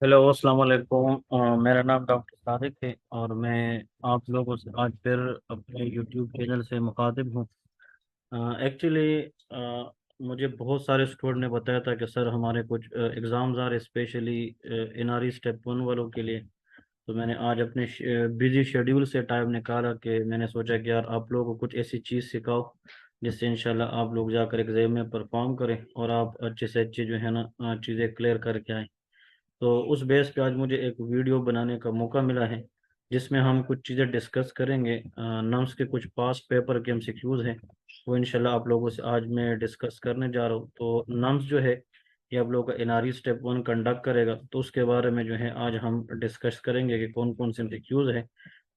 Hello अस्सलाम वालेकुम। मेरा नाम डॉक्टर सादिक है और मैं आप लोगों से आज फिर अपने यूट्यूब चैनल से मुखातिब हूँ। एक्चुअली मुझे बहुत सारे स्टूडेंट ने बताया था कि सर हमारे कुछ एग्ज़ाम्स आ रहे स्पेशली एनआरई स्टेप वन वालों के लिए। तो मैंने आज अपने बिजी शेड्यूल से टाइम निकाला कि मैंने सोचा कि यार आप लोगों को कुछ ऐसी चीज़ सिखाओ जिससे इंशाल्लाह आप लोग जाकर एग्जाम में परफॉर्म करें और आप अच्छे से अच्छी जो है ना चीज़ें क्लियर करके आएँ। तो उस बेस पे आज मुझे एक वीडियो बनाने का मौका मिला है जिसमें हम कुछ चीज़ें डिस्कस करेंगे। नम्स के कुछ पास्ट पेपर के एमसीक्यूज हैं, वो इंशाल्लाह आप लोगों से आज मैं डिस्कस करने जा रहा हूँ। तो नम्स जो है ये आप लोगों का एनआरई स्टेप वन कंडक्ट करेगा, तो उसके बारे में जो है आज हम डिस्कस करेंगे कि कौन कौन से एमसीक्यूज हैं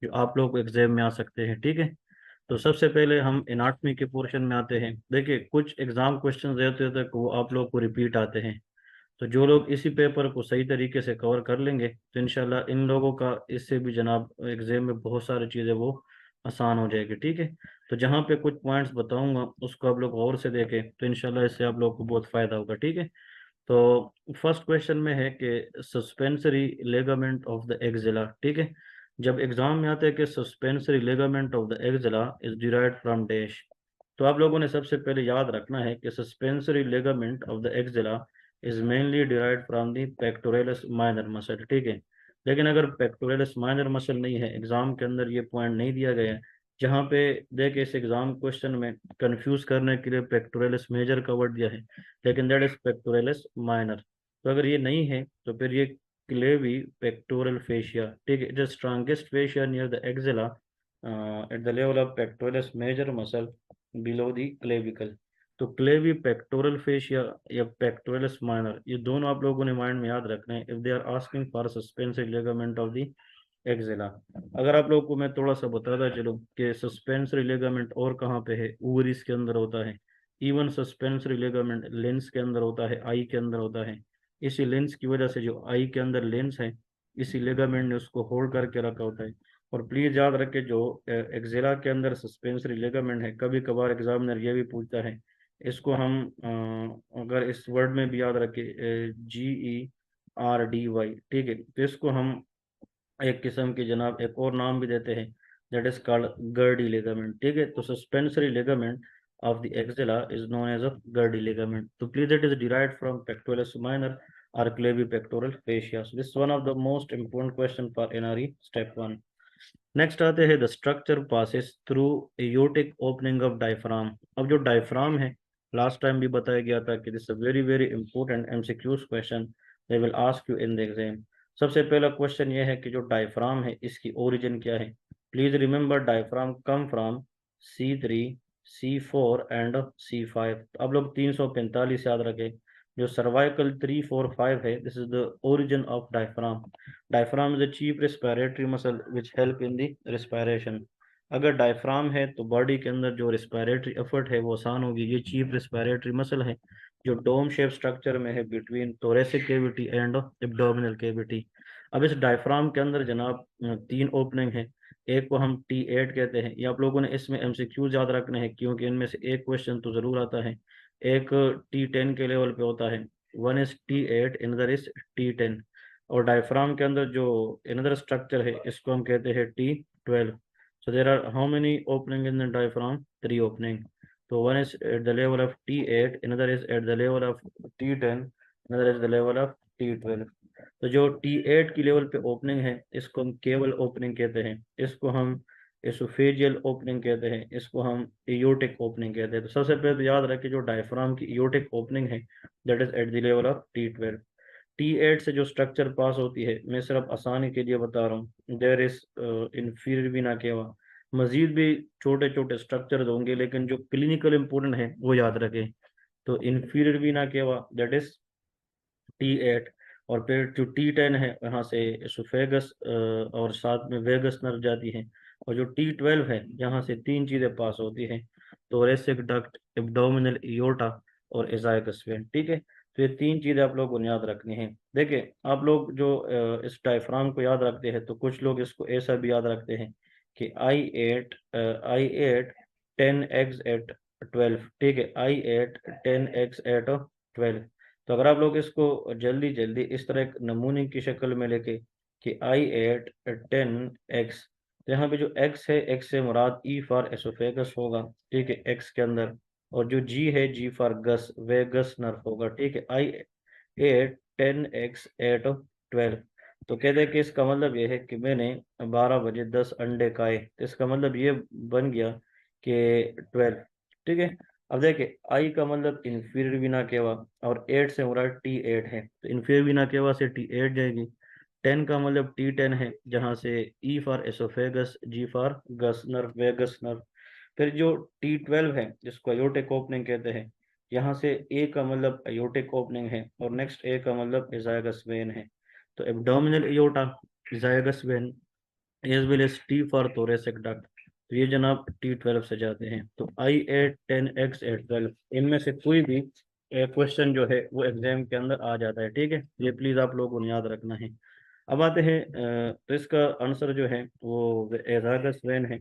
जो आप लोग को एग्जाम में आ सकते हैं। ठीक है, तो सबसे पहले हम एनाटमी के पोर्शन में आते हैं। देखिए कुछ एग्जाम क्वेश्चन रहते हैं तो वो आप लोग को रिपीट आते हैं, तो जो लोग इसी पेपर को सही तरीके से कवर कर लेंगे तो इंशाल्लाह इन लोगों का इससे भी जनाब एग्जाम में बहुत सारी चीज़ें वो आसान हो जाएगी। ठीक है, तो जहाँ पे कुछ पॉइंट्स बताऊंगा उसको आप लोग गौर से देखें तो इंशाल्लाह इससे आप लोग को बहुत फ़ायदा होगा। ठीक है, तो फर्स्ट क्वेश्चन में है कि suspensory ligament of the axilla. ठीक है, जब एग्जाम में आता है कि suspensory ligament of the axilla is derived from dash, तो आप लोगों ने सबसे पहले याद रखना है कि suspensory ligament of the axilla is mainly derived from the pectoralis minor muscle. ठीक है, लेकिन अगर पेक्टोरलिस माइनर मसल नहीं है, एग्जाम के अंदर ये पॉइंट नहीं दिया गया है। जहाँ पे देखिए इस एग्जाम क्वेश्चन में कंफ्यूज करने के लिए पेक्टोरलिस मेजर का वर्ड दिया है, लेकिन दैट इज पेक्टोरलिस माइनर। तो अगर ये नहीं है तो फिर ये क्लेवी पेक्टोरल फेशिया। ठीक है, the strongest fascia near the axilla at the level of pectoralis major muscle below the clavicle. तो क्लेवी पेक्टोरल फेशिया या पेक्टोरलिस माइनर, ये दोनों आप लोगों ने माइंड में याद रखना है if they are asking for suspensive ligament of the axilla. अगर आप लोगों को मैं थोड़ा सा बताता चलूं कि सस्पेंसरी लिगामेंट और कहाँ पे है, ओवरीज के अंदर होता है। इवन सस्पेंसरी लिगामेंट लेंस के अंदर होता है, आई के अंदर होता है। इसी लेंस की वजह से जो आई के अंदर लेंस है, इसी लिगामेंट ने उसको होल्ड करके रखा होता है। और प्लीज याद रखें जो एक्जिला के अंदर सस्पेंसरी लिगामेंट है, कभी कभार एग्जामिनर ये भी पूछता है इसको हम अगर इस वर्ड में भी याद रखें GERDY। ठीक है, तो इसको हम एक किस्म की जनाब एक और नाम भी देते हैं, that is called Gerdy ligament. ठीक है, तो suspensory ligament of the axilla is known as a Gerdy ligament. तो please it is derived from pectoralis minor और क्लेवी pectoral fascia. This one of the most important question for NRE step one. Next आते हैं the structure passes through aortic opening of diaphragm. अब जो diaphragm है, last time भी बताया गया था कि this very very important MCQs question they will ask you in the exam. सबसे पहला क्वेश्चन ये है कि जो डायफ्राम है इसकी ओरिजिन क्या है। Please remember diaphragm come from C3, C4 and C5। अब लोग 345 याद रखें। जो सर्वाइकल 3, 4, 5 है, this is the origin of diaphragm. Diaphragm is the chief respiratory muscle which help in the respiration. अगर डायफ्राम है तो बॉडी के अंदर जो रेस्पिरेटरी एफर्ट है वो आसान होगी। ये चीफ रेस्पिरेटरी मसल है जो डोम शेप स्ट्रक्चर में है between thoracic cavity and abdominal cavity. अब इस डायफ्राम के अंदर जनाब तीन ओपनिंग है। एक को हम T8 कहते हैं। ये आप लोगों ने इसमें एमसीक्यूज याद रखने हैं क्योंकि इनमें से एक क्वेश्चन तो जरूर आता है। एक T10 के लेवल पे होता है, one is T8, another is T10। और डायफ्राम के अंदर जो अनदर स्ट्रक्चर है इसको हम कहते हैं T12। So there are how many opening in the diaphragm, three opening. तो one is at the level of T8, another is at the level of T10, another is the level of T12। तो जो T8 की level पे opening है इसको हम केवल opening कहते हैं, इसको हम एसोफेजियल ओपनिंग कहते हैं, इसको हम एयोटिक ओपनिंग कहते हैं। तो सबसे पहले तो याद रखें जो डायफ्राम की एयोटिक ओपनिंग है that is at the level of T12। T8 से जो स्ट्रक्चर पास होती है, मैं सिर्फ आसानी के लिए बता रहा हूँ, देर इज इंफीरियर वीना केवा। मजीद भी छोटे छोटे स्ट्रक्चर होंगे लेकिन जो क्लिनिकल इंपोर्टेंट है वो याद रखें। तो इंफीरियर वीना केवा दैट इज T8। और फिर जो T10 है यहाँ से एसोफेगस और साथ में वेगस नर्व जाती है। और जो T12 है यहाँ से तीन चीजें पास होती हैं, थोरेसिक डक्ट, एब्डोमिनल एयोर्टा और एजाइगस वेन। ठीक है, तो ये तीन चीजें आप लोगों को याद रखनी है। देखिए आप लोग जो इस डायफ्राम को याद रखते हैं तो कुछ लोग इसको ऐसा भी याद रखते हैं कि I8 10 eggs at 12। ठीक है, I8 10 eggs at 12। तो अगर आप लोग इसको जल्दी जल्दी इस तरह एक नमूने की शक्ल में लेके कि आई एट 10x, तो यहाँ पे जो x है, x से मुराद ई फॉर एसोफेगस होगा, ठीक है, x के अंदर, और जो g है, g for gus, vagus nerve होगा, ठीक है। आई एट 10x एट 12, तो कहते हैं कि इसका मतलब ये है कि मैंने 12 बजे 10 अंडे खाए, तो इसका मतलब ये बन गया कि 12, ठीक है। अब देखिए आई का मतलब इंफीरियर वीना केवा, और 8 से हमारा T8 है, तो इंफीरियर वीना केवा से T8 जाएगी। 10 का मतलब T10 है, जहाँ से E for oesophagus, G for gus nerve, vagus nerve. फिर जो T12 है, जिसको अयोटिक ओपनिंग कहते हैं, यहाँ से ए का मतलब अयोटिक ओपनिंग है, और नेक्स्ट ए का मतलब इजायगस वेन है। तो abdominal aorta, azygos vein, as well as T for thoracic duct, तो ये जनाब T12 से जाते हैं। तो I8 10x 8 12, इनमें से कोई भी क्वेश्चन जो है वो एग्जाम के अंदर आ जाता है, ठीक है। ये प्लीज आप लोगों को याद रखना है। अब आते हैं तो इसका आंसर जो है वो एजागस वेन है।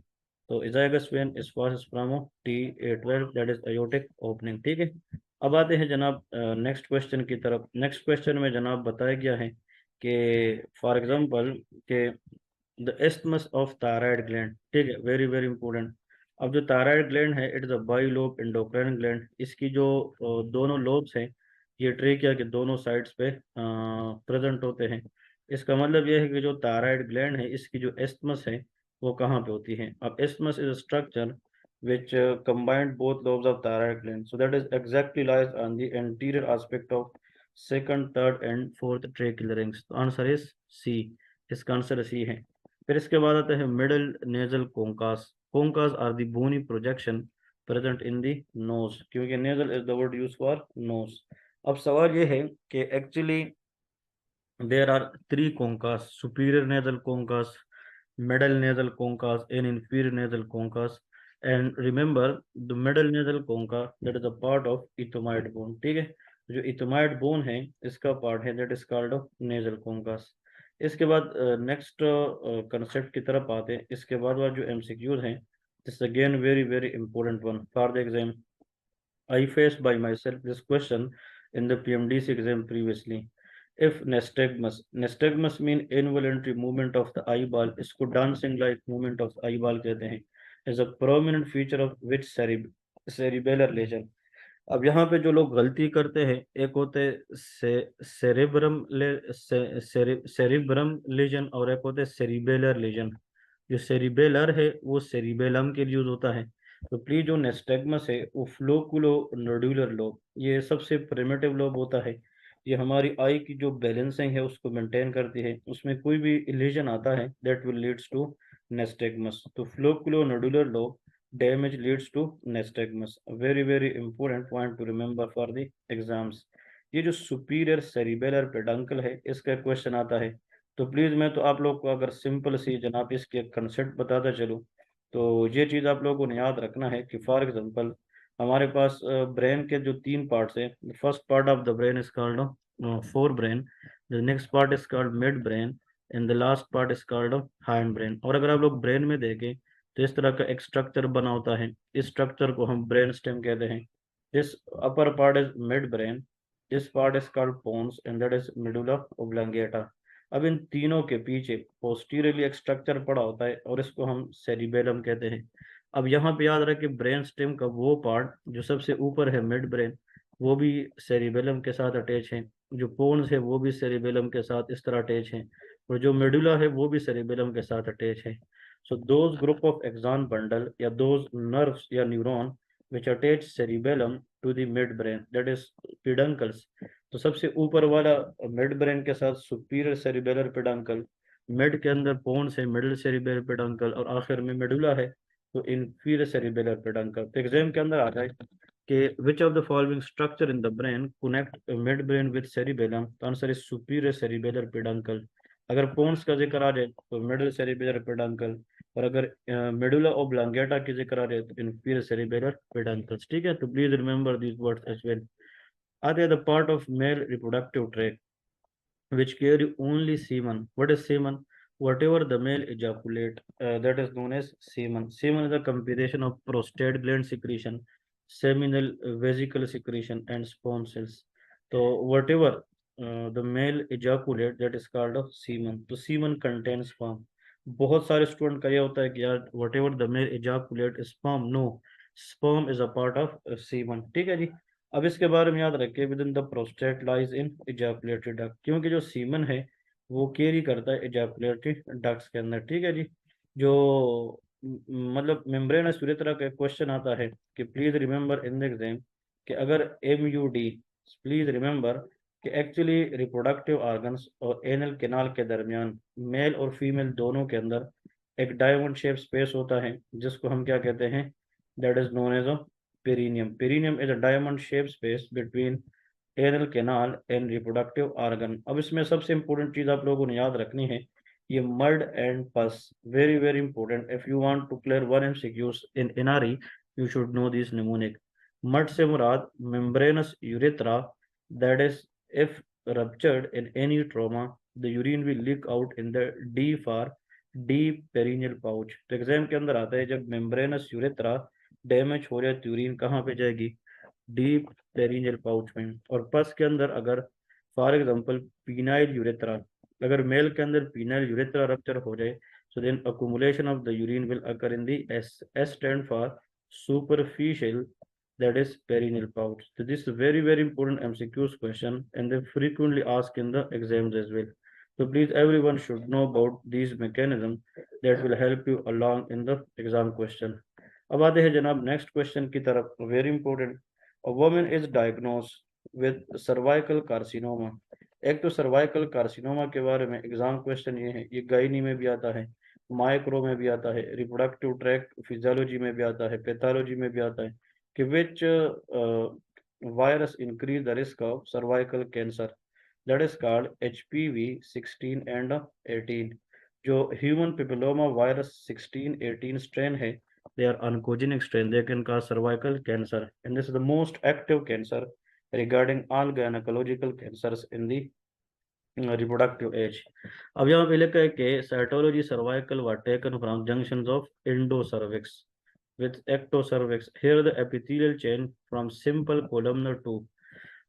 तो azygos vein is pass from T12, that is aortic opening, ठीक है। अब आते हैं जनाब नेक्स्ट क्वेश्चन की तरफ। नेक्स्ट क्वेश्चन में जनाब बताया गया है कि फॉर एग्जांपल के the isthmus of thyroid gland, ठीक है, वेरी वेरी इंपॉर्टेंट। अब जो थायराइड ग्लैंड है, it is a by lobe endocrine gland. इसकी जो दोनों लोब्स हैं, ये ट्रेकिया के दोनों साइड्स पे प्रेजेंट होते हैं। इसका मतलब यह है कि जो थायराइड ग्लैंड है, इसकी जो एस्थमस है वो कहाँ पे होती है। अब isthmus is a structure which combined both lobes of thyroid gland, so that is exactly lies on the anterior aspect of second, third and fourth tracheal rings. तो आंसर इज सी, इसका answer C है। फिर इसके बाद आता है middle nasal conchas. Conchas are the bony projection present in the nose, क्योंकि nasal is the word use for nose. अब सवाल ये है कि actually there are three conchas: superior nasal conchas, middle nasal concus, and inferior nasal concus. And remember the middle nasal concha, that is a part of ethmoid bone, ठीक है। जो ethmoid bone है, इसका पार्ट है, that is called of nasal concus। इसके बाद next concept की तरफ आते हैं। इसके बाद जो एमसीक्यूज हैं, this again very very important one for the exam. I faced by myself this question in the PMDC exam previously. If nystagmus mean involuntary movement of the eyeball, इसको dancing like movement of the eyeball कहते हैं, is a prominent feature of which cerebellar lesion। अब यहाँ पे जो लोग गलती करते हैं, एक होते सेरेब्रम सेरिब्रम लीजन, और एक होते सेरिबेलर लीजन। जो सेरिबेलर है वो सेरिबेलम के लिए यूज होता है। तो प्लीज जो नेस्टैग्मस है वो फ्लोकुलो नोडुलर लोब, ये सबसे प्रिमिटिव लोब होता है। ये हमारी आई की जो बैलेंसिंग है उसको मेंटेन करती है। उसमें कोई भी लीजन आता है that will leads to nystagmus. तो flocculonodular lobe damage leads to nystagmus, a very very important point to remember for the exams। ये जो सुपीरियर सेरिबेलर पेडंकल है, इसका क्वेश्चन आता है। तो प्लीज मैं तो आप लोग को अगर सिंपल सी जनाब इसके कंसेप्ट बताता चलूँ, तो ये चीज़ आप लोगों को याद रखना है कि फॉर एग्जांपल हमारे पास ब्रेन के जो तीन पार्ट्स हैं, first part of the brain is called fore brain, the next part is called mid brain, and the last part is called hind brain. और अगर आप लोग ब्रेन में देखें तो इस तरह का एक स्ट्रक्चर बना होता है, इस स्ट्रक्चर को हम ब्रेन स्टेम कहते हैं। This upper part is mid brain, this part is called pons, and that is medulla oblongata. अब इन तीनों के पीछे पोस्टीरियरली एक स्ट्रक्चर पड़ा होता है, और इसको हम सेरिबेलम कहते हैं। अब यहाँ पे याद रखें ब्रेन स्टेम का वो पार्ट जो सबसे ऊपर है, मिड ब्रेन, वो भी सेरिबेलम के साथ अटैच है। जो पोन्स है वो भी सेरिबेलम के साथ इस तरह अटैच है, और जो मेडुला है वो भी सेरिबेलम के साथ अटैच है। So those group of axon bundle या those nerves या neuron which attach cerebellum to the midbrain, that is peduncles। तो सबसे ऊपर वाला मिड ब्रेन के साथ सुपीरियर सेरिबेलर पेडंकल, मिड के अंदर पोन्स है, मिडिल सेरिबेलर पेडंकल, और आखिर में मेडुला है, तो इंफीरियर सेरिबेलर पेडंकल। तो एग्जाम के अंदर आ जाए कि which of the following structure in the brain connect mid brain with cerebellum, तो answer is superior cerebellar peduncle. अगर पोन्स का जिक्र आ जाए तो मिडिल सेरिबेलर पेडंकल, और अगर मेडुला ओब्लांगेटा की जिक्र आ जाए तो इंफीरियर सेरिबेलर पेडंकल्स, ठीक है। तो please remember these words as well. आते हैं the part of male reproductive tract which carry only semen. What is semen? Whatever the male ejaculate, that is known as semen. Semen is a combination of prostate gland secretion, seminal vesicle secretion, and sperm cells. तो whatever the male ejaculate that is called of semen, तो semen contains sperm. बहुत सारे student का ये होता है कि यार whatever the male ejaculate sperm, no, sperm is a part of semen, ठीक है जी। अब इसके बारे में याद रखिए, within the prostate lies in ejaculatory duct, क्योंकि जो सीमन है वो कैरी करता है इजाकुलेटरी डक्ट्स के अंदर, ठीक है जी। जो मतलब मेम्ब्रेनस यूरेथ्रा का क्वेश्चन आता है कि please remember in the exam, कि अगर MUD, प्लीज रिमेंबर कि एक्चुअली रिप्रोडक्टिव ऑर्गन्स और एनल कैनाल के दरमियान मेल और फीमेल दोनों के अंदर एक डायमंड शेप स्पेस होता है, जिसको हम क्या कहते हैं, that is known as a perineum. Perineum is a diamond shape space between anal canal and reproductive organ. अब इसमें सबसे इंपॉर्टेंट चीज आप लोगों ने याद रखनी है, ये mud and pus, very very important, if you want to clear one MCQs in NRE you should know this mnemonic. Mud से मुराद membranous urethra, that is if ruptured in any trauma the urine will leak out in the D for deep perineal pouch। तो exam के अंदर आता है जब membranes urethra damage हो जाए तो यूरिन कहाँ पे जाएगी, डीप पेरिनियल पाउच में। और पस के अंदर अगर फॉर एग्जांपल पीनाइल यूरेथ्रा, अगर मेल के अंदर पीनाइल यूरेथ्रा रप्चर हो जाए, so then accumulation of the urine will occur in the S stand for superficial, that is perineal pouch। So this is very very important MCQs question and they frequently ask in the exams as well। So please everyone should know about these mechanisms that will help you along in the exam question। अब आते हैं जनाब next question की तरफ, very important. A woman is diagnosed with cervical carcinoma। एक तो cervical carcinoma के बारे में एग्जाम क्वेश्चन ये है, ये गायनी में भी आता है, माइक्रो में भी आता है, रिप्रोडक्टिव ट्रैक फिजियोलॉजी में भी आता है, पैथोलॉजी में भी आता है, कि which virus increase the risk of cervical cancer, that is called HPV 16 and 18। जो ह्यूमन पिपिलोमा वायरस 16-18 स्ट्रेन है, they are oncogenic strain, they can cause cervical cancer and this is the most active cancer regarding all gynecological cancers in the reproductive age। अब यहाँ पे लिखा है कि cytology cervical were taken from junctions of endocervix with ectocervix, here the epithelial chain from simple columnar to।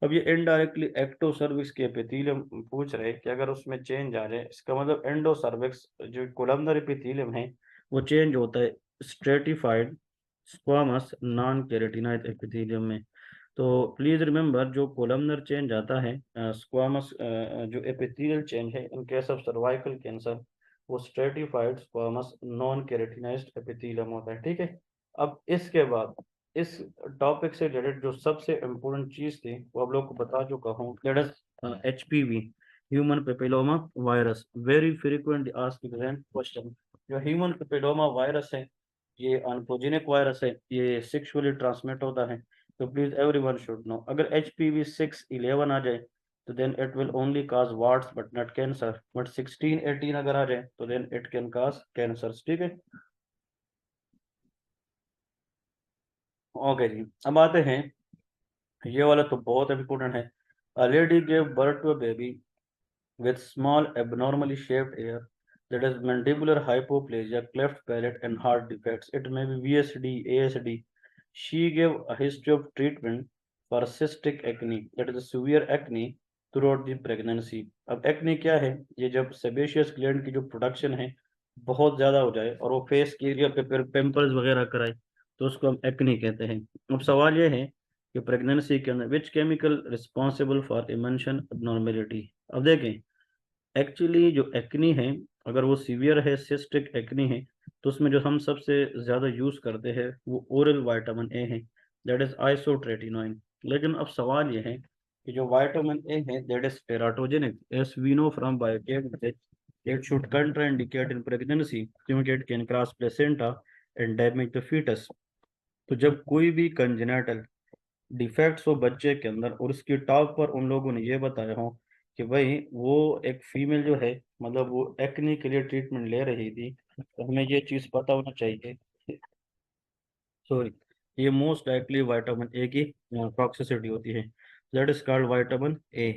अब ये indirectly एक्टोसर्विक्स के epithelium पूछ रहे हैं कि अगर उसमें चेंज आ जाए, इसका मतलब एंडोसर्विक्स जो कोलमनर एपिथेलियम है वो चेंज होता है stratified squamous non keratinize epithelium में। तो प्लीज रिमेंबर जो कोलमनर चेंज आता है स्क्वामस जो एपिथेलियल चेंज है in case of cervical cancer, वो stratified squamous non keratinized epithelium होता है, ठीक है। अब इसके बाद इस टॉपिक से रिलेटेड जो सबसे इम्पोर्टेंट चीज थी वो आप लोग को बता चुका हूँ, that is HPV, human papilloma virus, very frequently asked exam question. जो ह्यूमन पेपिलोमा वायरस है ये ऑन्कोजेनिक वायरस है, ये सेक्सुअली ट्रांसमिट होता है। तो प्लीज एवरीवन शुड नो, अगर HPV 6-11 आ जाए तो then it will only cause warts but not cancer, but 16-18 अगर आ जाए तो then it can cause cancer, ठीक है। ओके जी, अब आते हैं, ये वाला तो बहुत इंपॉर्टेंट है। A lady gave birth to a baby with small abnormally shaped ear, that is mandibular hypoplasia, cleft palate and heart defects. It may be VSD, ASD। She gave a history of treatment for cystic acne, that is severe acne throughout the pregnancy। अब acne क्या है, ये जब sebaceous gland की जो production है बहुत ज्यादा हो जाए और वो फेस के एरिया पे फिर पिंपल्स वगैरह कराए तो उसको हम एक्ने कहते हैं। अब सवाल ये है कि प्रेगनेंसी के अंदर which chemical responsible for emulsion abnormality। अब देखें, एक्चुअली जो एक्नी है अगर वो सीवियर है, सिस्टिक एक्नी है, तो उसमें जो हम सबसे ज़्यादा यूज़ करते हैं वो ओरल विटामिन ए है, दैट इज़ आइसोट्रेटिनोइन। लेकिन अब सवाल ये है कि जो विटामिन ए है that is teratogenic, as we know from biochemistry, it should contraindicate in pregnancy क्योंकि it can cross placenta and damage the fetus। तो जब कोई भी कंजेनेटल डिफेक्ट्स हो बच्चे के अंदर और उसकी टॉप पर उन लोगों ने ये बताया हो कि भाई वो एक फीमेल जो है मतलब वो एक्ने के लिए ट्रीटमेंट ले रही थी, तो हमें ये चीज़ पता होना चाहिए, सॉरी, ये मोस्ट लाइकली विटामिन ए की टॉक्सिसिटी होती है, that is called vitamin A.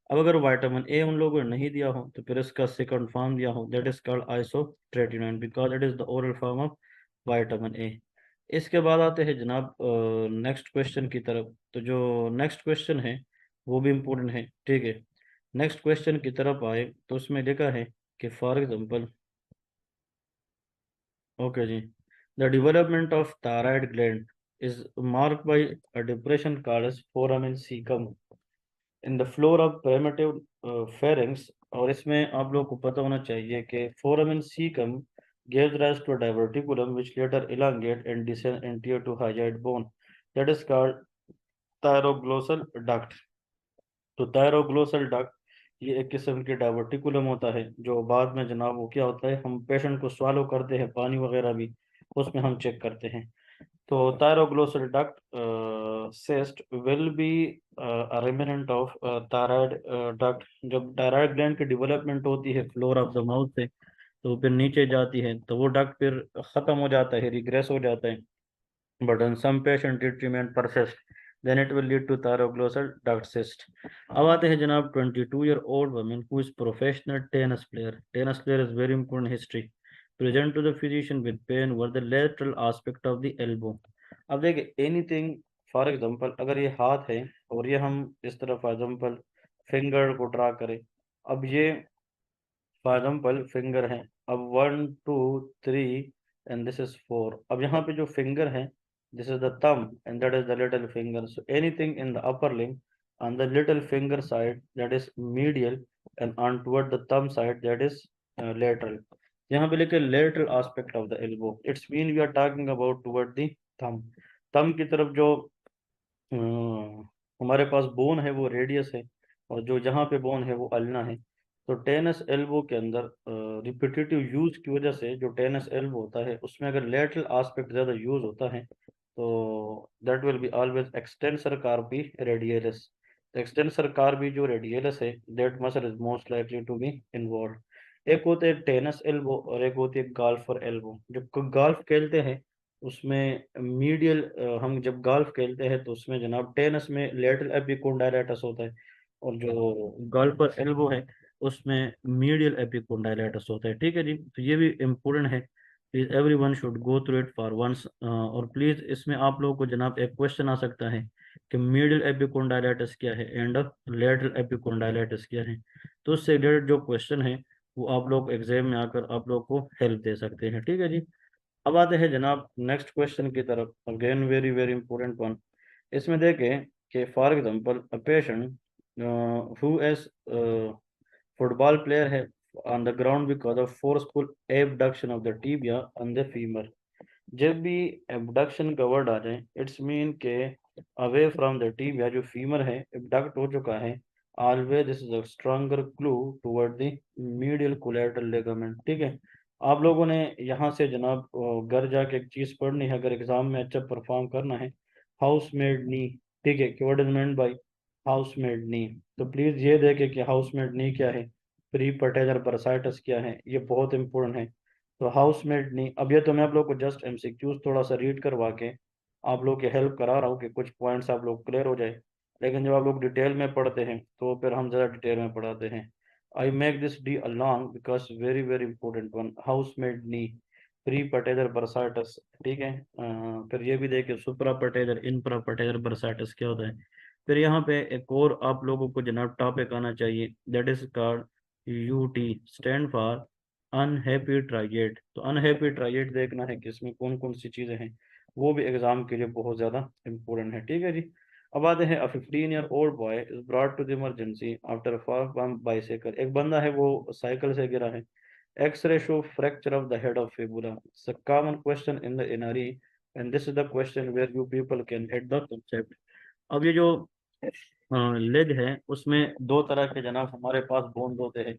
अब अगर विटामिन ए उन लोगों ने नहीं दिया हो तो फिर इसका सेकंड फॉर्म दिया हो, that is called isotretinoin because it is the oral form of vitamin A. इसके बाद आते हैं जनाब नेक्स्ट क्वेश्चन की तरफ। तो जो नेक्स्ट क्वेश्चन है वो भी इम्पोर्टेंट है, ठीक है। नेक्स्ट क्वेश्चन की तरफ आए तो उसमें लिखा है कि for example, okay ji, the development of thyroid gland is marked by a depression called as foramen caecum in the floor of primitive pharynx. और इसमें आप लोग को पता होना चाहिए कि foramen caecum gives rise to a diverticulum which later elongate and descend into to hyoid bone that is called thyroglossal duct। तो थायरोग्लोसल डक्ट ये एक किस्म की डाइवर्टिकुलम होता है, जो बाद में जनाब वो क्या होता है, हम पेशेंट को स्वालो करते हैं पानी वगैरह भी, उसमें हम चेक करते हैं। तो thyroglossal duct cyst will be a remnant of thyroid duct। जब थायराइड ग्लैंड की डेवलपमेंट होती है फ्लोर ऑफ द माउथ से, तो फिर नीचे जाती है, तो वो डक्ट फिर खत्म हो जाता है, रिग्रेस हो जाता है। But in some patient it remain persist, then it will lead to thyroglossal duct cyst। अब आते हैं जनाब 22-year-old woman who is professional tennis player। Tennis player is very important history। Present to the physician with pain over the lateral aspect of the elbow। अब देखिए anything, for example अगर ये हाथ है और ये हम इस तरह फॉर एग्जांपल फिंगर को ड्रा करें, अब ये फॉर एग्जाम्पल फिंगर है, अब 1 2 3 एंड दिस इज 4। अब यहाँ पे जो फिंगर है, this is the thumb and that is the little finger. So anything in the upper limb on the little finger side that is medial and on toward the thumb side that is lateral. यहाँ पे लिखे lateral aspect of the elbow, it's mean we are talking about toward the thumb. Thumb की तरफ जो हमारे पास bone है वो radius है, और जो जहाँ पे बोन है वो अल्ना है। तो टेनस एल्बो के अंदर रिपीटेटिव यूज की वजह से जो टेनस एल्बो होता है उसमें अगर लेटरल एस्पेक्ट ज़्यादा यूज होता है, तो that will be always extensor carpi radialis. Extensor carpi जो रेडियलिस है, that muscle is most likely to be involve. एक होते हैं टेनस एल्बो और एक होती है गाल्फर एल्बो। जब गाल्फ खेलते हैं उसमें मीडियल, हम जब गोल्फ खेलते हैं तो उसमें जनाब टेनिस में लेटरल एपिकोंडाइलेटस होता है, और जो गोल्फर एल्बो है उसमें मीडियल एपिकोंडाइलेटस होता है, ठीक है जी। तो ये भी इम्पोर्टेंट है, please every one should go through it for once. और प्लीज इसमें आप लोगों को जनाब एक क्वेश्चन आ सकता है कि मीडियल एपिकोंडाइलेटस क्या है एंड लेटरल एपिकोंडाइलेटस क्या है। तो उससे रिलेटेड जो क्वेश्चन है वो आप लोग एग्जाम में आकर आप लोग को हेल्प दे सकते हैं, ठीक है जी। अब आते हैं जनाब नेक्स्ट क्वेश्चन की तरफ, again very very important one. इसमें देखें कि for example a patient who as football player है on the ground because of forceful abduction of the tibia on the femur. जब भी एबडक्शन का वर्ड आ जाए, इट्स मीन के अवे फ्रॉम द टीबिया, जो फीमर है एबडक्ट हो चुका है, always this is a stronger clue toward the medial collateral ligament, ठीक है। आप लोगों ने यहाँ से जनाब घर जाके एक चीज़ पढ़नी है अगर एग्जाम में अच्छा परफॉर्म करना है, हाउस मेड नी, ठीक है, कि what is meant by housemaid knee. तो प्लीज़ ये देखें कि हाउस मेड नी क्या है, प्री पर्टेलर बरसाइटस क्या है, ये बहुत इंपॉर्टेंट है। तो हाउस मेड नी, अब ये तो मैं आप लोग को जस्ट एमसीक्यूज थोड़ा सा रीड करवा के आप लोग की हेल्प करा रहा हूँ कि कुछ पॉइंट्स आप लोग क्लियर हो जाए, लेकिन जब आप लोग डिटेल में पढ़ते हैं तो फिर हम ज़्यादा डिटेल में पढ़ाते हैं। I make this D along because very very important one, housemaid knee, prepatellar bursitis, ठीक है। फिर ये भी देखिए suprapatellar infrapatellar bursitis क्या होता है। फिर यहाँ पे एक और आप लोगों को जनाब टॉपिक आना चाहिए, that is called UT, stand for unhappy triad. तो अनहैप्पी ट्राइजेट देखना है कि इसमें कौन कौन सी चीज़ें हैं, वो भी एग्जाम के लिए बहुत ज़्यादा इंपॉर्टेंट है, ठीक है जी। अब आते हैं, a 15-year-old boy is brought to the emergency after fall from bicycle. एक बंदा है वो साइकिल से गिरा है, x-ray show fracture of the head of fibula. It's a common question in the NRE and this is the question where you people can head the concept. अब ये जो लेग है उसमें दो तरह के जनाब हमारे पास बोन्स होते हैं,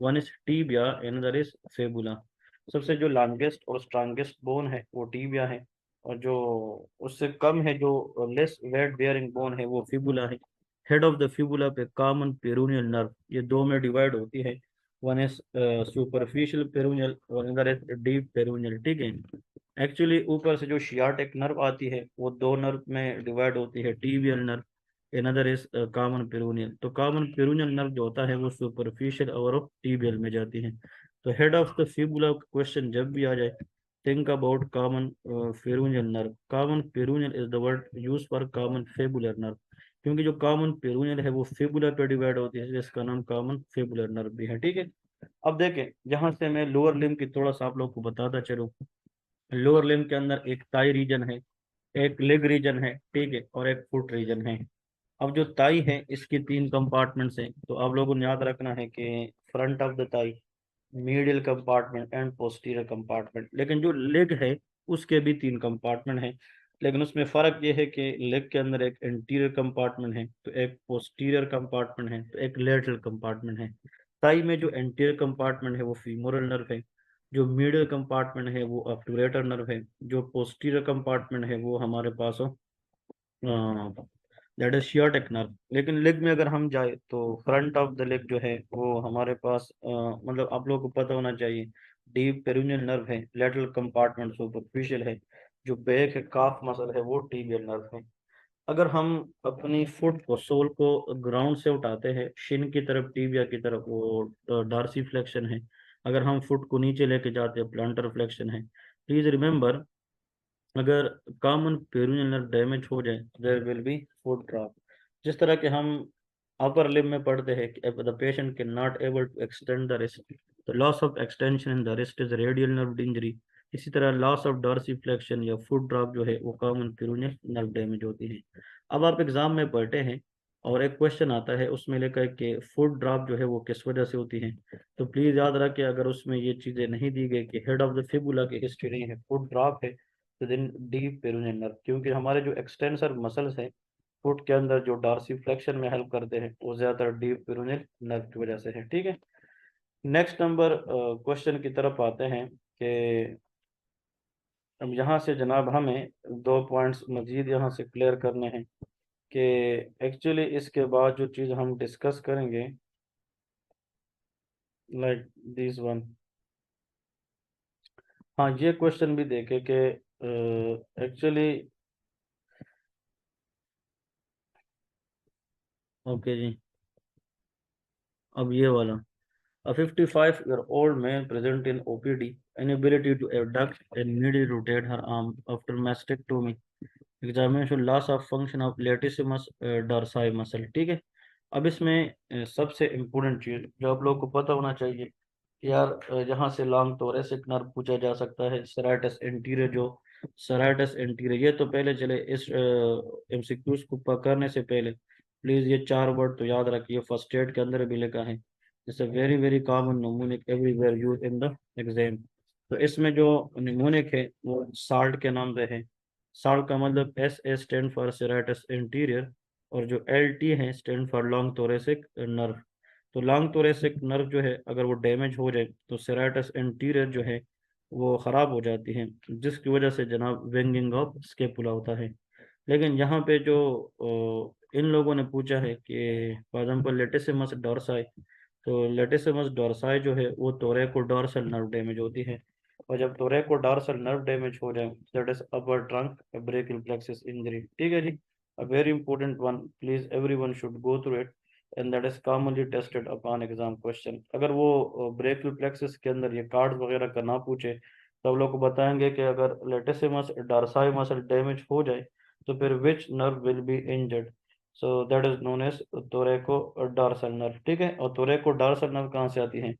one is tibia another is fabula. सबसे जो लॉन्गेस्ट और स्ट्रांगेस्ट बोन है वो टीबिया है, और जो उससे कम है, जो लेस वेट बेयरिंग बोन है वो फिबुला है। हेड ऑफ द फिबुला पे कॉमन पेरोनियल नर्व, ये दो में डिवाइड होती है, वन इज सुपरफिशियल पेरोनियल और अनदर इज डीप पेरोनियल, ठीक है। एक्चुअली ऊपर से जो शियाटिक नर्व आती है वो दो नर्व में डिवाइड होती है, tibial nerve, another is common peroneal. तो कॉमन पेरोनियल नर्व जो होता है वो सुपरफिशियल और टीबियल में जाती है। तो head of the fibula question जब भी आ जाए, think about common peroneal nerve, common peroneal is the word used for common fibular nerve, क्योंकि जो कॉमन पेरोनियल है वो फिबुला पे डिवाइड होती है, जिसका नाम कॉमन फिबुलर नर्व भी है। ठीक है, अब देखें यहाँ से मैं लोअर लिम्ब की थोड़ा सा आप लोग को बताता चलूँ। लोअर लिम्ब के अंदर एक थाई रीजन है, एक लेग रीजन है, ठीक है, और एक फुट रीजन है। अब जो ताई है इसकी तीन कंपार्टमेंट्स हैं, तो आप लोगों ने याद रखना है कि फ्रंट ऑफ द ताई, medial compartment and posterior compartment. लेकिन जो लेग है उसके भी तीन कंपार्टमेंट हैं, लेकिन उसमें फ़र्क ये है कि लेग के अंदर एक इंटीरियर कंपार्टमेंट है, तो एक पोस्टीरियर कंपार्टमेंट है, तो एक लेटरल कंपार्टमेंट है। ताई में जो इंटीरियर कंपार्टमेंट है वो फीमोरल नर्व है, जो मीडियल कंपार्टमेंट है वो ऑब्टूरेटर नर्व है, जो पोस्टीरियर कंपार्टमेंट है वो हमारे पास दैट इज शियाटिक नर्व। लेकिन लेग में अगर हम जाए तो फ्रंट ऑफ द लेग जो है वो हमारे पास मतलब आप लोगों को पता होना चाहिए, डीप पेरिनियल नर्व है, लेटरल कंपार्टमेंट सुपरफिशियल है, जो बैक है काफ मसल है वो टीबियल नर्व है। अगर हम अपनी फुट को, सोल को ग्राउंड से उठाते हैं शिन की तरफ, टीबिया की तरफ, वो डार्सी फ्लेक्शन है। अगर हम फुट को नीचे लेके जाते हैं प्लांटर फ्लेक्शन है। प्लीज रिमेंबर, अगर कॉमन पेरिनियल नर्व डैमेज हो जाए there will be foot drop. जिस तरह के हम अपर लिम्ब में पढ़ते हैं कि the patient can not able to extend the wrist, तो loss of extension in the wrist is radial nerve injury. इसी तरह लॉस ऑफ डॉर्सिफ्लेक्शन या फुट ड्रॉप जो है वो कॉमन पेरिनियल नर्व डैमेज होती है। अब आप एग्जाम में पढ़ते हैं और एक क्वेश्चन आता है, उसमें लिखा है कि फुट ड्रॉप जो है वो किस वजह से होती है। तो प्लीज याद रखें, अगर उसमें ये चीजें नहीं दी गई कि हेड ऑफ द फिबुला की हिस्ट्री नहीं है, फुट ड्रॉप है, तो देन डीप पेरिनियल नर्व। क्योंकि हमारे जो एक्सटेंसर मसल्स हैं फुट के अंदर जो डार्सिफ्लेक्शन में हेल्प करते हैं वो ज्यादातर डीप पेरिनियल नर्व की वजह से है। ठीक है, नेक्स्ट नंबर क्वेश्चन की तरफ आते हैं कि अब यहाँ से जनाब हमें दो पॉइंट्स मजीद यहाँ से क्लियर करने हैं कि एक्चुअली इसके बाद जो चीज़ हम डिस्कस करेंगे, लाइक दिस वन। हाँ, ये क्वेश्चन भी देखे कि एक्चुअली, ओके जी, अब ये वाला, a 55-year-old man present in OPD, inability to abduct and needed to rotate her arm after mastectomy, examination loss of function of latissimus dorsi muscle। ठीक है, अब इसमें सबसे इम्पोर्टेंट चीज जो आप लोग को पता होना चाहिए कि यार यहाँ से लॉन्ग thoracic नर्व पूछा जा सकता है, सेराटस एंटीरियर, जो सेराटस एंटीरियर, ये तो पहले चले इस एमसीक्यूज को पकड़ने से पहले प्लीज ये चार वर्ड तो याद रखिए, फर्स्ट एड के अंदर भी लिखा है। It's a very very common mnemonic everywhere use in the exam. तो इसमें जो निमोनिक है वो साल्ट के नाम से है। साल्ट का मतलब S A stand for serratus anterior, और जो एल टी है stand for long thoracic nerve. तो लॉन्ग thoracic नर्व जो है अगर वो डैमेज हो जाए तो सेराटस एंटीरियर जो है वो ख़राब हो जाती है, जिसकी वजह से जनाब वेंगिंग ऑफ स्केपुला होता है। लेकिन यहाँ पे जो इन लोगों ने पूछा है कि फॉर एग्जाम्पल लेटिसिमस डोर्साई, तो लेटिसिमस डोर्साई जो है वो थोरैको डोर्सल नर्व डैमेज होती है। और जब थोरैको डोर्सल नर्व डैमेज हो जाए that is upper trunk brachial plexus injury. ठीक है जी, a very important one, please everyone should go through it, and that is commonly tested upon exam question. अगर वो ब्रेकियल प्लेक्सिस के अंदर ये कार्ड वगैरह का ना पूछे तो हम लोग को बताएंगे कि अगर लेटिसिमस डोर्साई मसल डैमेज हो जाए तो फिर which nerve will be injured, so that is known as thoracodorsal nerve. ठीक है, और थोरैको डॉर्सल नर्व कहाँ से आती है,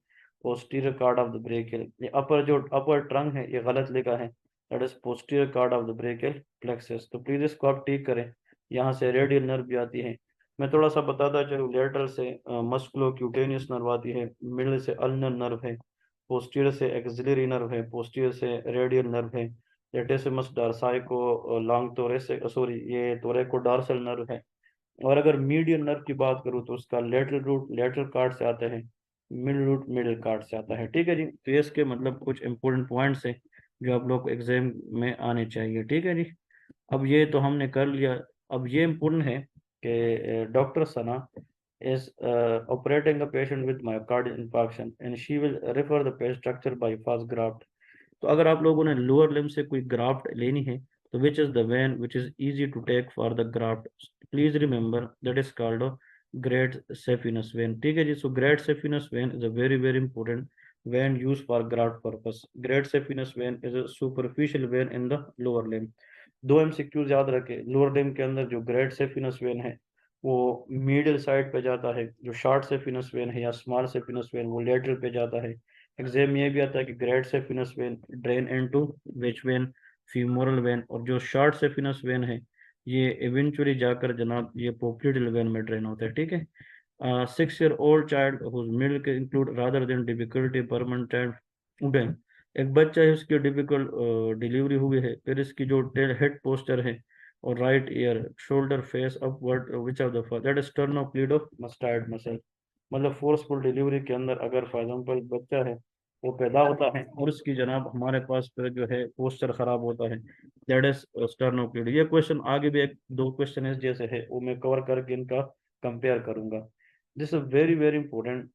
posterior card of the brachial. ये अपर जो अपर ट्रंक है ये गलत लिखा है, that is posterior card of the brachial plexus. तो प्लीज इसको आप ठीक करें, यहाँ से रेडियल नर्व भी आती है। मैं थोड़ा सा बताता चलूँ, लेटरल से मस्कुलो क्यूटेनियस नर्व आती है, मिडिल से अल्नर नर्व है, पोस्टीरियर से एक्सिलरी नर्व है, पोस्टीरियर से रेडियल नर्व है, लेटेसिमस डार्साई को लॉन्ग thoracic, सॉरी ये थोरैको डॉर्सल नर्व है। और अगर मीडियल नर्व की बात करूँ तो उसका लेटरल रूट लेटरल कार्ड से आता है, मिड रूट मिडिल कार्ड से आता है। ठीक है जी, तो ये इसके मतलब कुछ इंपॉर्टेंट पॉइंट्स हैं जो आप लोग को एग्जाम में आने चाहिए। ठीक है जी, अब ये तो हमने कर लिया। अब ये इम्पोर्टेंट है कि doctor Sana is operating a patient with myocardial infarction and she will refer the patient structure by fast graft। तो अगर आप लोगों ने लोअर लिम्ब से कोई ग्राफ्ट लेनी है तो which is the vein which is easy to take for the graft, please remember that is called great saphenous vein. ठीक है जी, so great saphenous vein is a very very important vein use for graft purpose. Great saphenous vein is a superficial vein in the lower limb. दो MCQs याद रखें, lower limb के अंदर जो great saphenous when है वो middle side पे जाता है, जो शॉर्ट सेफिनस वेन है या स्मॉल सेफिनस वेन वो लेटरल पे जाता है। एग्जाम में ये भी आता है कि great saphenous vein drain into which vein, femoral vein, और जो शॉर्ट सेफिनस वेन है ये इवेंचुअली जाकर जनाब ये पोप्लिटल वेन में ड्रेन होता है, ठीक है। 6 year old child whose milk include rather than difficulty permanent उठें, एक बच्चा है उसकी डिफिकल्ट डिलीवरी हुई है, फिर इसकी जो हेड पोस्टर है और right year shoulder face upward which of the that is turn off lead of mustard muscle. मतलब फोर्सफुल डिलीवरी के अंदर अगर फॉर एग्जांपल बच्चा है वो पैदा होता है और उसकी जनाब हमारे पास फिर जो है पोस्टर खराब होता है, that is turn off lead. ये क्वेश्चन आगे भी एक दो क्वेश्चन इस जैसे है वो मैं कवर करके इनका कंपेयर करूंगा। This is very very important.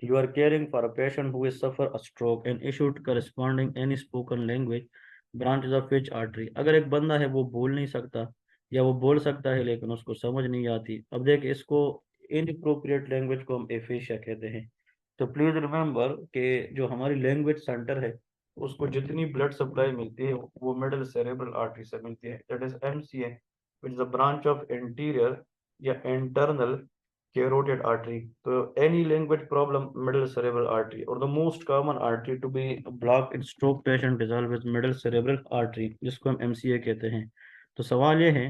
You are caring for a patient who has suffered a stroke and issued corresponding any spoken language branches of which artery। अगर एक बंदा है वो बोल नहीं सकता या वो बोल सकता है लेकिन उसको समझ नहीं आती, अब देख इसको इनअप्रोप्रिएट लैंग्वेज को हम एफेशिया कहते हैं। तो प्लीज रिमेंबर कि जो हमारी लैंग्वेज सेंटर है उसको जितनी ब्लड सप्लाई मिलती है वो मिडल सेरेब्रल आर्टरी से मिलती है, that is MCA which is a branch of interior या इंटरनल carotid artery। तो any language problem middle cerebral artery or the most common artery to be blocked in stroke patient resolve with middle cerebral artery जिसको हम MCA कहते हैं। तो सवाल ये है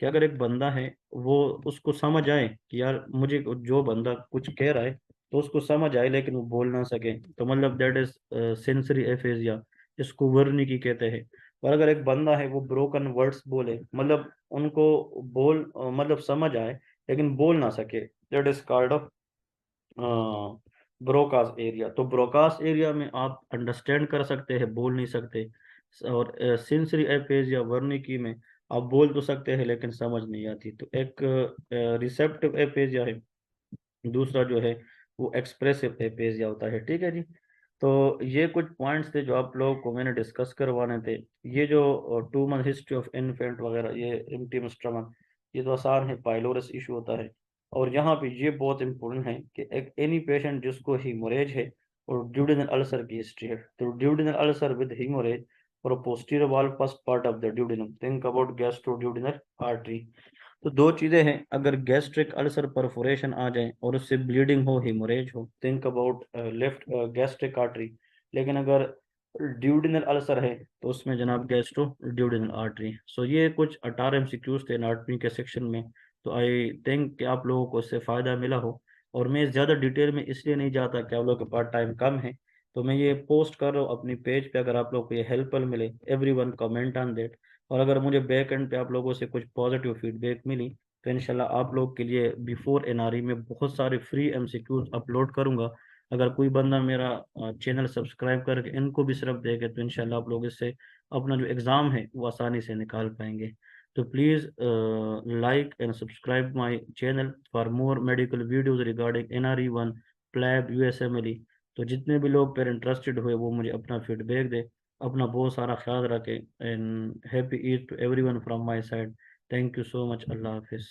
कि अगर एक बंदा है वो उसको समझ आए कि यार मुझे जो बंदा कुछ कह रहा है तो उसको समझ आए लेकिन वो बोल ना सके, तो मतलब दैट इज सेंसरी एफेजिया, इसको वर्निकी कहते हैं। और अगर एक बंदा है वो ब्रोकन वर्ड्स बोले, मतलब उनको मतलब समझ आए लेकिन बोल ना सके, that is called of Broca's area. तो ब्रोकास एरिया में आप अंडरस्टैंड कर सकते हैं, बोल नहीं सकते। और सेंसरी एपेजिया वर्निकी में आप बोल तो सकते हैं लेकिन समझ नहीं आती। तो एक रिसेप्टिव एपेजिया है, दूसरा जो है वो एक्सप्रेसिव एपेजिया होता है, ठीक है जी। तो ये कुछ पॉइंट्स थे जो आप लोगों को मैंने डिस्कस करवाने थे। ये जो 2 month हिस्ट्री ऑफ इन्फेंट वगैरह, ये इम्प्टीम स्टमक, ये तो आसान है, पाइलोरस इशू होता है। और यहाँ पे ये बहुत इंपॉर्टेंट है कि एक एनी पेशेंट जिसको हीमोरेज है और ड्यूडेनल अल्सर की हिस्ट्री है, तो ड्यूडेनल अल्सर विद हीमोरेज और posterior wall first part of the duodenum, think about gastro duodenal artery. तो दो चीजें हैं, अगर गैस्ट्रिक अल्सर परफोरेशन आ जाए और उससे ब्लीडिंग हो, हेमोरेज हो, think about left gastric artery. लेकिन अगर ड्यूडिनल अल्सर है तो उसमें जनाब गैस्ट्रो ड्यूडिनल आर्टरी। सो ये कुछ 18 एमसीक्यूज थे एनाटॉमी के सेक्शन में। तो आई थिंक कि आप लोगों को इससे फायदा मिला हो। और मैं ज़्यादा डिटेल में इसलिए नहीं जाता कि आप लोगों के पास टाइम कम है, तो मैं ये पोस्ट कर रहा हूँ अपनी पेज पे, अगर आप लोग को ये हेल्पफुल मिले, every one comment on that. और अगर मुझे बैक एंड पे आप लोगों से कुछ पॉजिटिव फीडबैक मिली तो इंशाल्लाह आप लोग के लिए बिफोर एनआरई में बहुत सारे फ्री एमसीक्यूज अपलोड करूंगा। अगर कोई बंदा मेरा चैनल सब्सक्राइब करके इनको भी सिर्फ देखे तो इंशाल्लाह आप लोग इससे अपना जो एग्ज़ाम है वो आसानी से निकाल पाएंगे। तो please like and subscribe my channel for more medical videos regarding NRE one, PLAB, USMLE. तो जितने भी लोग पर इंटरेस्टेड हुए वो मुझे अपना फीडबैक दे। अपना बहुत सारा ख्याल रखें and happy Eid to everyone from my side. Thank you so much. Allah हाफिज़।